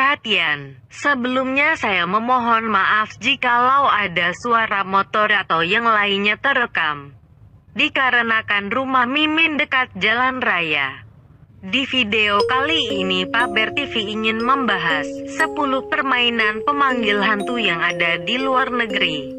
perhatian. Sebelumnya saya memohon maaf jikalau ada suara motor atau yang lainnya terekam. Dikarenakan rumah Mimin dekat jalan raya. Di video kali ini Paber TV ingin membahas 10 permainan pemanggil hantu yang ada di luar negeri.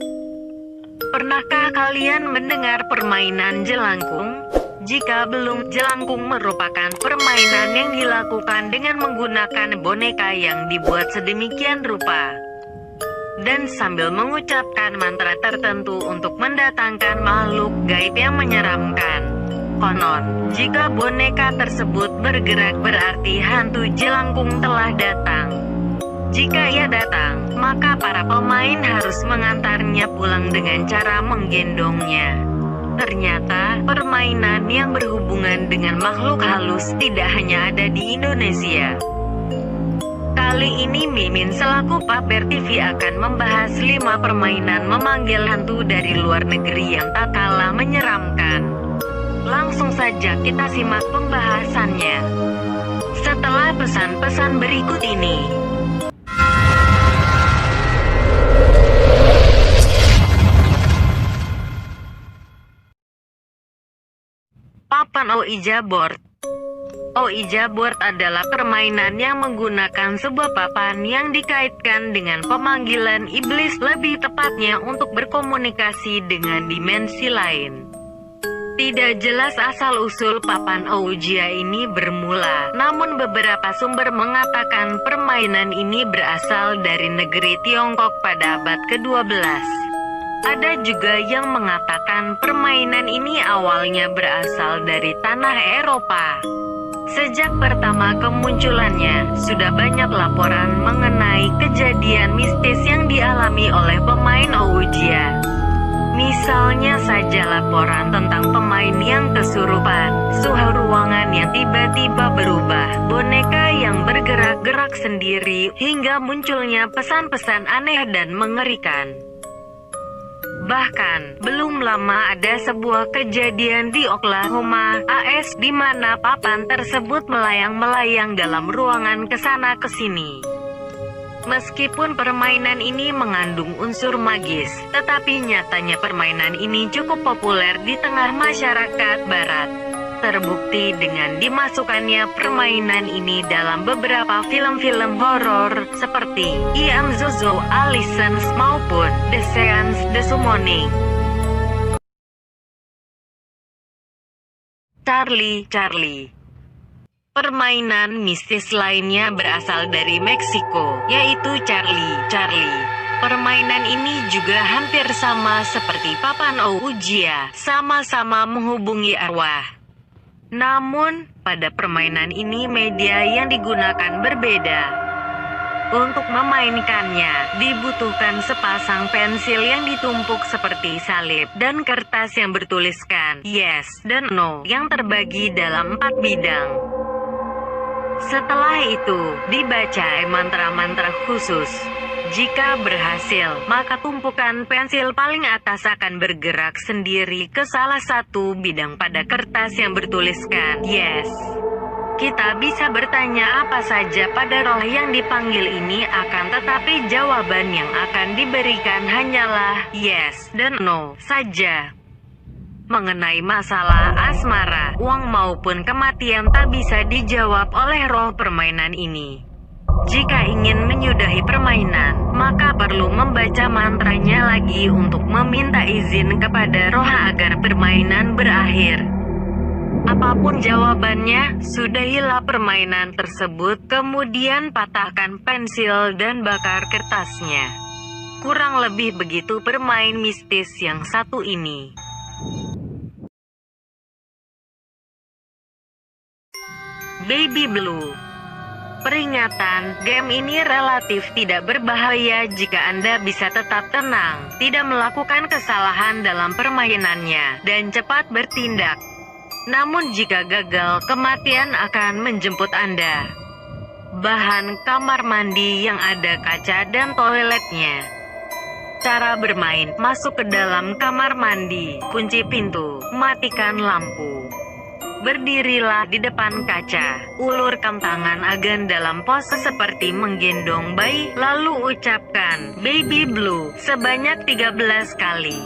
Pernahkah kalian mendengar permainan jelangkung? Jika belum, jelangkung merupakan permainan yang dilakukan dengan menggunakan boneka yang dibuat sedemikian rupa dan sambil mengucapkan mantra tertentu untuk mendatangkan makhluk gaib yang menyeramkan. Konon, jika boneka tersebut bergerak berarti hantu jelangkung telah datang. Jika ia datang, maka para pemain harus mengantarnya pulang dengan cara menggendongnya. Ternyata, permainan yang berhubungan dengan makhluk halus tidak hanya ada di Indonesia. Kali ini Mimin selaku Paber TV akan membahas 5 permainan memanggil hantu dari luar negeri yang tak kalah menyeramkan. Langsung saja kita simak pembahasannya setelah pesan-pesan berikut ini. Papan Ouija Board. Ouija Board adalah permainan yang menggunakan sebuah papan yang dikaitkan dengan pemanggilan iblis, lebih tepatnya untuk berkomunikasi dengan dimensi lain. Tidak jelas asal-usul papan Ouija ini bermula, namun beberapa sumber mengatakan permainan ini berasal dari negeri Tiongkok pada abad ke-12. Ada juga yang mengatakan permainan ini awalnya berasal dari tanah Eropa. Sejak pertama kemunculannya, sudah banyak laporan mengenai kejadian mistis yang dialami oleh pemain Ouija. Misalnya saja laporan tentang pemain yang kesurupan, suhu ruangan yang tiba-tiba berubah, boneka yang bergerak-gerak sendiri, hingga munculnya pesan-pesan aneh dan mengerikan. Bahkan, belum lama ada sebuah kejadian di Oklahoma, AS, di mana papan tersebut melayang-melayang dalam ruangan kesana kesini. Meskipun permainan ini mengandung unsur magis, tetapi nyatanya permainan ini cukup populer di tengah masyarakat barat. Terbukti dengan dimasukkannya permainan ini dalam beberapa film-film horor seperti I Am Zozo, Alice maupun The Seance, The Summoning. Charlie. Permainan mistis lainnya berasal dari Meksiko, yaitu Charlie. Permainan ini juga hampir sama seperti papan Ouija, sama-sama menghubungi arwah. Namun, pada permainan ini media yang digunakan berbeda. Untuk memainkannya, dibutuhkan sepasang pensil yang ditumpuk seperti salib, dan kertas yang bertuliskan yes dan no, yang terbagi dalam 4 bidang. Setelah itu, dibaca mantra-mantra khusus. Jika berhasil, maka tumpukan pensil paling atas akan bergerak sendiri ke salah satu bidang pada kertas yang bertuliskan yes. Kita bisa bertanya apa saja pada roh yang dipanggil ini, akan tetapi jawaban yang akan diberikan hanyalah yes dan no saja. Mengenai masalah asmara, uang maupun kematian tak bisa dijawab oleh roh permainan ini. Jika ingin menyudahi permainan, maka perlu membaca mantranya lagi untuk meminta izin kepada roh agar permainan berakhir. Apapun jawabannya, sudahilah permainan tersebut, kemudian patahkan pensil dan bakar kertasnya. Kurang lebih begitu permain mistis yang satu ini. Baby Blue. Peringatan, game ini relatif tidak berbahaya jika Anda bisa tetap tenang, tidak melakukan kesalahan dalam permainannya, dan cepat bertindak. Namun jika gagal, kematian akan menjemput Anda. Bahan kamar mandi yang ada kaca dan toiletnya. Cara bermain, masuk ke dalam kamar mandi, kunci pintu, matikan lampu. Berdirilah di depan kaca, ulurkan tangan Agan dalam pose seperti menggendong bayi, lalu ucapkan "Baby Blue" sebanyak 13 kali.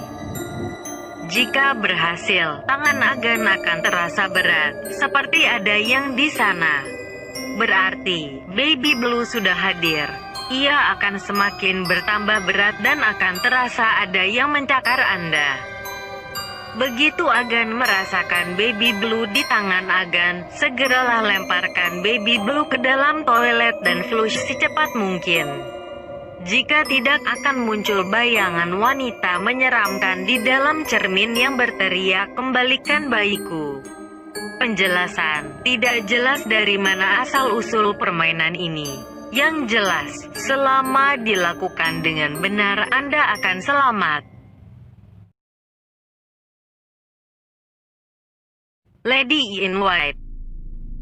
Jika berhasil, tangan Agan akan terasa berat, seperti ada yang di sana. Berarti, Baby Blue sudah hadir. Ia akan semakin bertambah berat dan akan terasa ada yang mencakar Anda. Begitu Agan merasakan Baby Blue di tangan Agan, segeralah lemparkan Baby Blue ke dalam toilet dan flush secepat mungkin. Jika tidak, akan muncul bayangan wanita menyeramkan di dalam cermin yang berteriak, "Kembalikan bayiku." Penjelasan: tidak jelas dari mana asal-usul permainan ini. Yang jelas, selama dilakukan dengan benar Anda akan selamat. Lady in White.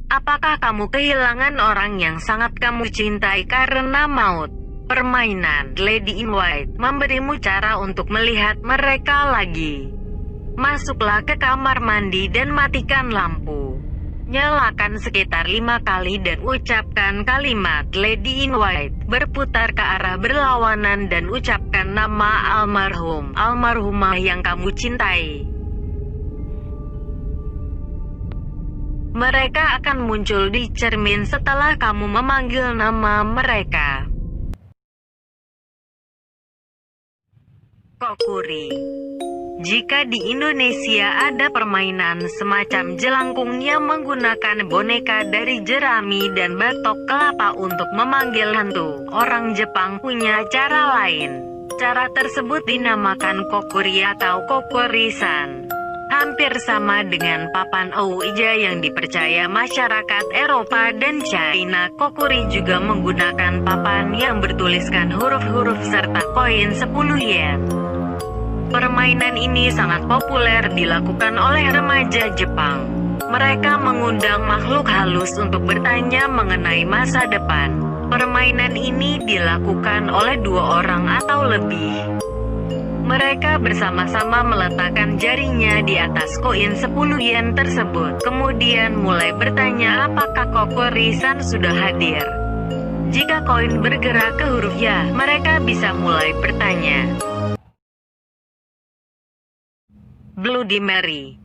Apakah kamu kehilangan orang yang sangat kamu cintai karena maut? Permainan Lady in White memberimu cara untuk melihat mereka lagi. Masuklah ke kamar mandi dan matikan lampu. Nyalakan sekitar 5 kali dan ucapkan kalimat Lady in White. Berputar ke arah berlawanan dan ucapkan nama almarhumah yang kamu cintai. Mereka akan muncul di cermin setelah kamu memanggil nama mereka. Kokuri. Jika di Indonesia ada permainan semacam jelangkung yang menggunakan boneka dari jerami dan batok kelapa untuk memanggil hantu, orang Jepang punya cara lain. Cara tersebut dinamakan kokuri atau kokorisan. Hampir sama dengan papan ouija yang dipercaya masyarakat Eropa dan China, kokuri juga menggunakan papan yang bertuliskan huruf-huruf serta koin 10 yen. Permainan ini sangat populer dilakukan oleh remaja Jepang. Mereka mengundang makhluk halus untuk bertanya mengenai masa depan. Permainan ini dilakukan oleh 2 orang atau lebih. Mereka bersama-sama meletakkan jarinya di atas koin 10 yen tersebut, kemudian mulai bertanya apakah kokorisan sudah hadir. Jika koin bergerak ke huruf ya, mereka bisa mulai bertanya. Bloody Mary.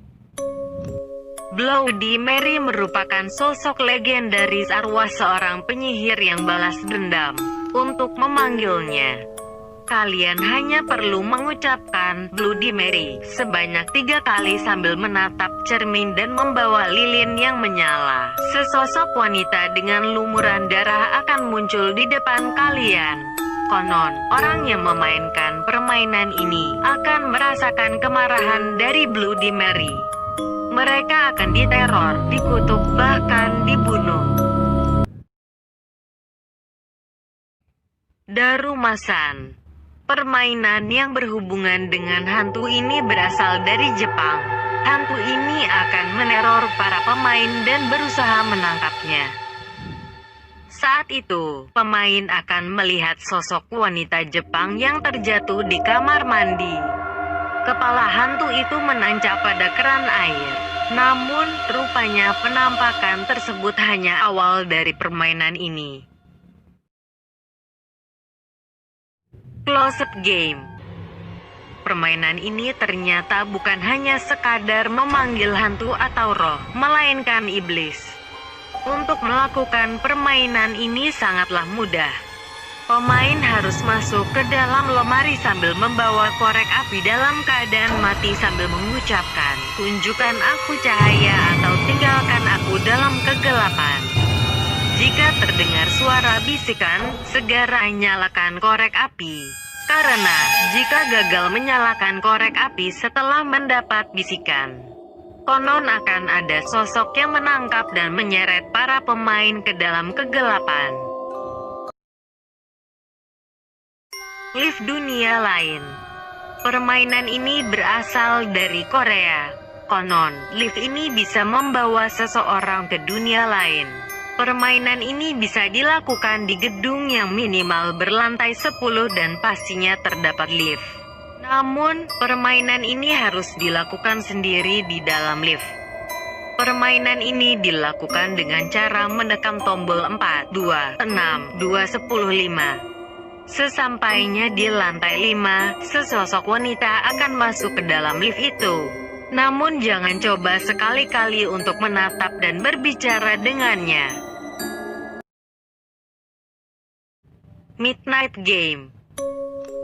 Bloody Mary merupakan sosok legendaris arwah seorang penyihir yang balas dendam. Untuk memanggilnya, kalian hanya perlu mengucapkan Bloody Mary sebanyak 3 kali sambil menatap cermin dan membawa lilin yang menyala. Sesosok wanita dengan lumuran darah akan muncul di depan kalian. Konon, orang yang memainkan permainan ini akan merasakan kemarahan dari Bloody Mary. Mereka akan diteror, dikutuk, bahkan dibunuh. Darumasan. Permainan yang berhubungan dengan hantu ini berasal dari Jepang. Hantu ini akan meneror para pemain dan berusaha menangkapnya. Saat itu, pemain akan melihat sosok wanita Jepang yang terjatuh di kamar mandi. Kepala hantu itu menancap pada keran air. Namun, rupanya penampakan tersebut hanya awal dari permainan ini. Close-up game. Permainan ini ternyata bukan hanya sekadar memanggil hantu atau roh, melainkan iblis. Untuk melakukan permainan ini sangatlah mudah. Pemain harus masuk ke dalam lemari sambil membawa korek api dalam keadaan mati sambil mengucapkan, "Tunjukkan aku cahaya" atau "Tinggalkan aku dalam kegelapan". Jika terdengar suara bisikan, segera nyalakan korek api. Karena, jika gagal menyalakan korek api setelah mendapat bisikan, konon akan ada sosok yang menangkap dan menyeret para pemain ke dalam kegelapan. Lift dunia lain. Permainan ini berasal dari Korea. Konon, lift ini bisa membawa seseorang ke dunia lain. Permainan ini bisa dilakukan di gedung yang minimal berlantai 10 dan pastinya terdapat lift. Namun, permainan ini harus dilakukan sendiri di dalam lift. Permainan ini dilakukan dengan cara menekan tombol 4, 2, 6, 2, 10, 5. Sesampainya di lantai 5, sesosok wanita akan masuk ke dalam lift itu. Namun jangan coba sekali-kali untuk menatap dan berbicara dengannya. Midnight Game.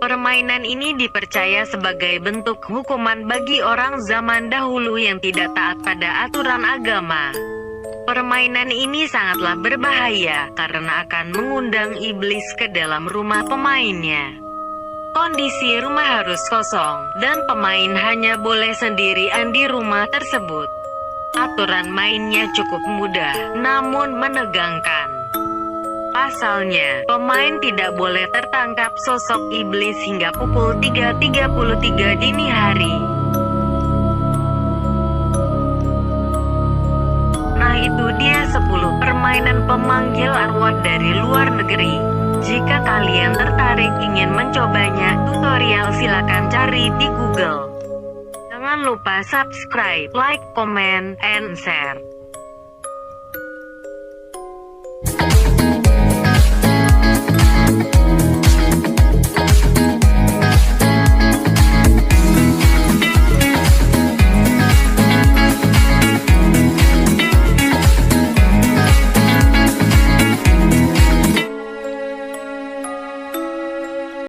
Permainan ini dipercaya sebagai bentuk hukuman bagi orang zaman dahulu yang tidak taat pada aturan agama. Permainan ini sangatlah berbahaya karena akan mengundang iblis ke dalam rumah pemainnya. Kondisi rumah harus kosong, dan pemain hanya boleh sendirian di rumah tersebut. Aturan mainnya cukup mudah, namun menegangkan. Pasalnya, pemain tidak boleh tertangkap sosok iblis hingga pukul 3.33 dini hari. Nah, itu dia 10 permainan pemanggil arwah dari luar negeri. Jika kalian tertarik ingin mencobanya, tutorial silakan cari di Google. Jangan lupa subscribe, like, comment, and share.